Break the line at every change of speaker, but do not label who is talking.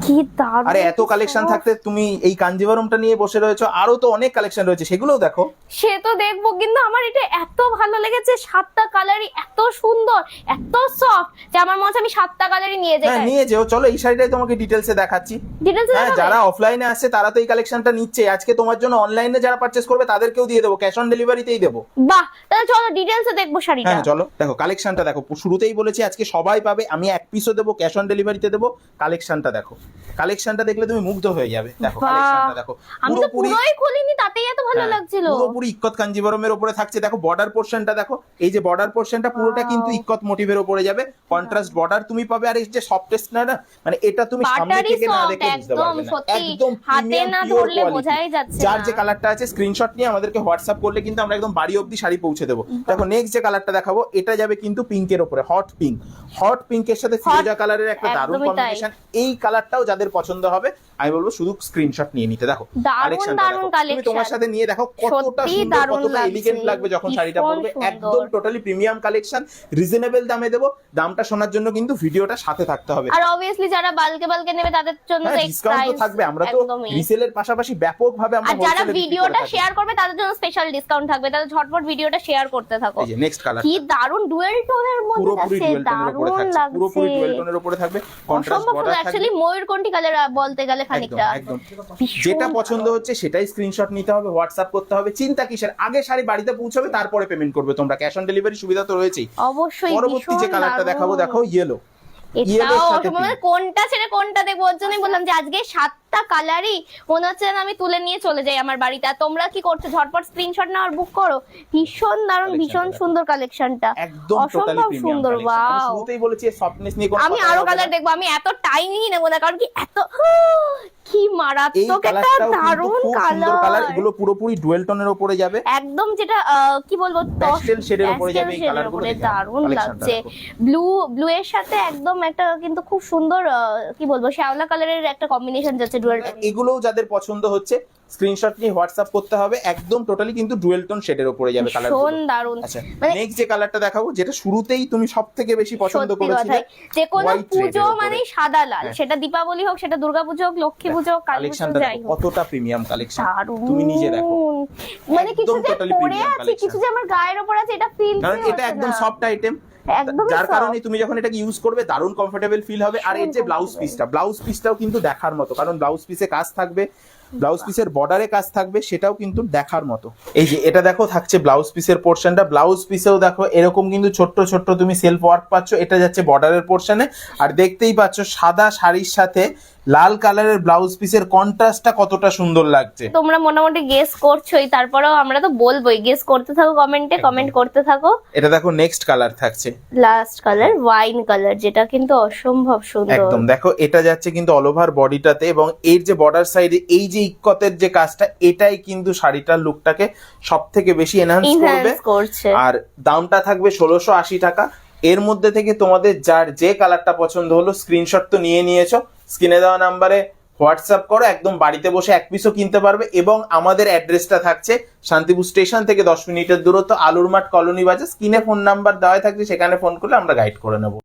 কি দারুণ!
আরে এত কালেকশন থাকতে তুমি এই কাঞ্জিভারমটা নিয়ে বসে রয়েছো, আরো তো অনেক কালেকশন রয়েছে, সেগুলোও দেখো।
সে তো দেখবো, কিন্তু আমার এটা এত ভালো লেগেছে, 7টা কালারই এত সুন্দর, এত সফট, যে আমার মনে হচ্ছে আমি 7টা কালারই নিয়ে যাই।
হ্যাঁ নিয়ে যেও, চলো এই শাড়িটাই তোমাকে ডিটেলসে দেখাচ্ছি। হ্যাঁ, যারা অফলাইনে আসছে তারা তো এই কালেকশনটা নিচ্ছে, আজকে তোমার জন্য অনলাইনে যারা পারচেজ করবে তাদেরকেও দিয়ে দেবো, ক্যাশ অন ডেলিভারিতেই দেবো।
বাহ, তাহলে চলো ডিটেলসে দেখবো শাড়িটা।
হ্যাঁ চলো, দেখো কালেকশনটা দেখো, শুরুতেই বলেছি আজকে সবাই পাবে, আমি এক পিসও দেবো, ক্যাশ অন ডেলিভারিতে দেবো। কালেকশনটা দেখো, কালেকশনটা দেখলে তুমি মুগ্ধ হয়ে যাবে। দেখো কালেকশনটা দেখো,
আমি তো পুরোই খুলিনি, তাতেই এত ভালো লাগছিল।
পুরোপুরি ইক্কত কাঞ্জিভারমের উপরে থাকছে। দেখো বর্ডার পোরশনটা দেখো, এই যে বর্ডার পোরশনটা পুরোটা কিন্তু ইক্কত মোটিভের উপরে যাবে, কন্ট্রাস্ট বর্ডার তুমি পাবে। আর এই যে সফটেস্ট না, মানে এটা তুমি সামনে থেকে না দেখে বুঝতে পারবে না, একদম
হাতে না ধরলে বোঝাই যাচ্ছে না।
যার যে কালারটা আছে স্ক্রিনশট নিয়ে আমাদেরকে হোয়াটসঅ্যাপ করলে কিন্তু আমরা একদম বাড়ি অবধি শাড়ি পৌঁছে দেবো। দেখো নেক্সট যে কালারটা দেখাবো, এটা যাবে কিন্তু পিঙ্কের উপরে, হট পিঙ্ক। হট পিঙ্কের সাথে ফিরোজা কালারের একটা দারুণ কম্বিনেশন। এই কালারটাও যাদের পছন্দ হবে আমি বলবো শুধু স্ক্রিনশট নিয়ে নিতে। দেখো কালেকশনটা দেখো, তুমি তোমার সাথে নিয়ে দেখো কতটা সুন্দর, কতটা এলিগেন্ট লাগবে যখন শাড়িটা পরবে। একদম টোটালি প্রিমিয়াম কালেকশন, রিজনেবল দামে দেবো। দামটা শোনার জন্য কিন্তু ভিডিওটা সাথে থাকতে হবে।
আর অবভিয়াসলি যারা বালকে নেবে তাদের জন্য তো
ডিসকাউন্ট তো থাকবে। আমরা তো রিসেলের পাশাপাশি ব্যাপকভাবে আমরা,
আর যারা ভিডিওটা শেয়ার করবে তাদের জন্য স্পেশাল ডিসকাউন্ট থাকবে। তাহলে ঝটপট ভিডিওটা শেয়ার করতে থাকো।
এই যে নেক্সট কালার,
কি দারুণ ডুয়েল টোনের মধ্যে আছে, দারুণ লাগছে,
পুরোপুরি ডুয়েল টোনের উপরে থাকবে, কন্ট্রাস্ট বর্ডার থাকবে।
অ্যাকচুয়ালি ময়ূরকণ্ঠী কালার বলতে গেলে খানিকটা
একদম যেটা পছন্দ হচ্ছে সেটাই স্ক্রিনশট নিতে হবে, হোয়াটসঅ্যাপ করতে হবে। চিন্তা কিসের, আগে শাড়ি বাড়িতে পৌঁছাবে তারপরে পেমেন্ট করবে তোমরা। ক্যাশ অন ডেলিভারি সুবিধা তো রয়েছেই
অবশ্যই।
পরবর্তী যে কালারটা দেখাবো, দেখো ইয়েলো।
কোনটা ছেড়ে কোনটা দেখবো, ওর জন্যই বললাম যে আজকে 7টা কালারই মনে হচ্ছে আমি তুলে নিয়ে চলে যাই আমার বাড়িতে। আর তোমরা কি করছো, ঝটপট স্ক্রিনশট নাও আর বুক করো। ভীষণ দারুণ, ভীষণ সুন্দর কালেকশনটা,
একদম
অসম্ভব সুন্দর। ওয়াও,
শুরুতেই বলেছি সফটনেস নিয়ে কোনো
আমি আরো কালার দেখবো। আমি এত টাইমই নেবো না, কারণ কি এত কি মারাত্মক একটা দারুণ কালার।
এগুলো পুরোপুরি ডুয়েল টোনের উপরে যাবে,
একদম যেটা কি বলবো,
প্যাস্টেল শেডের উপরে যাবে। এই কালারগুলো
দারুণ লাগছে। ব্লু এর সাথে একদম একটা কিন্তু খুব সুন্দর কি বলবো, শ্যাওলা কালারের একটা কম্বিনেশন যাচ্ছে ডুয়েল টোন।
এগুলোও যাদের পছন্দ হচ্ছে স্ক্রিনশট নিয়ে হোয়াটসঅ্যাপ করতে হবে। একদম টোটালি কিন্তু ডুয়েল টোন শেডের উপরে যাবে কালারগুলো।
ভীষণ দারুণ।
আচ্ছা নেক্সট যে কালারটা দেখাবো, যেটা শুরুতেই তুমি সবথেকে বেশি পছন্দ করেছিলে,
যে কোনো পুজো মানে সাদা লাল, সেটা দীপাবলি হোক, সেটা দুর্গাপুজো হোক, লক্ষ্মী পুজো, কালী পুজো, যাই হোক।
কতটা প্রিমিয়াম কালেকশন তুমি নিজে দেখো।
মানে কিছু যে পরে আছে, কিছু যে আমার গায়ের উপর আছে, এটা ফিল,
কারণ এটা একদম সফট আইটেম, যার কারণে তুমি যখন এটাকে ইউজ করবে দারুণ কমফোর্টেবল ফিল হবে। আর এর যে ব্লাউজ পিসটাও কিন্তু দেখার মতো, কারণ ব্লাউজ পিসে কাজ থাকবে, ব্লাউজ পিসের বর্ডারে কাজ থাকবে, সেটাও কিন্তু দেখার মতো। এই যে এটা দেখো থাকছে ব্লাউজ পিসের পোর্শনটা, ব্লাউজ পিসেও দেখো এরকম কিন্তু ছোট্ট ছোট্ট তুমি সেলফ ওয়ার্ক পাচ্ছ। এটা যাচ্ছে বর্ডারের পোর্শনে, আর দেখতেই পাচ্ছ সাদা শাড়ির সাথে লাল কালারের ব্লাউজ পিসের কন্ট্রাস্টটা কতটা সুন্দর লাগছে।
তোমরা মোটামুটি গেস করছোই, তারপরেও আমরা তো বলবোই, গেস করতে থাকো, কমেন্ট করতে থাকো।
এটা দেখো নেক্সট কালার থাকছে,
লাস্ট কালার ওয়াইন কালার, যেটা কিন্তু অসম্ভব সুন্দর।
একদম দেখো এটা যাচ্ছে কিন্তু অল ওভার বডিটাতে, এবং এর যে বর্ডার সাইডে এই যে ইক্কতের যে কাজটা, এটাই কিন্তু শাড়িটার লুকটাকে সব থেকে বেশি এনহান্স করছে। আর দামটা থাকবে 1680 টাকা। এর মধ্যে থেকে তোমাদের যার যে কালারটা পছন্দ হলো, স্ক্রিনশট তো নিয়ে নিয়েছো, স্ক্রিনে দেওয়া নাম্বারে হোয়াটসঅ্যাপ করো, একদম বাড়িতে বসে এক পিসও কিনতে পারবে। এবং আমাদের অ্যাড্রেসটা থাকছে শান্তিপুর স্টেশন থেকে 10 মিনিটের দূরত্ব, আলুর মাঠ, কলোনি বাজার। স্ক্রিনে ফোন নাম্বার দেওয়া থাকছে, সেখানে ফোন করলে আমরা গাইড করে নেবো।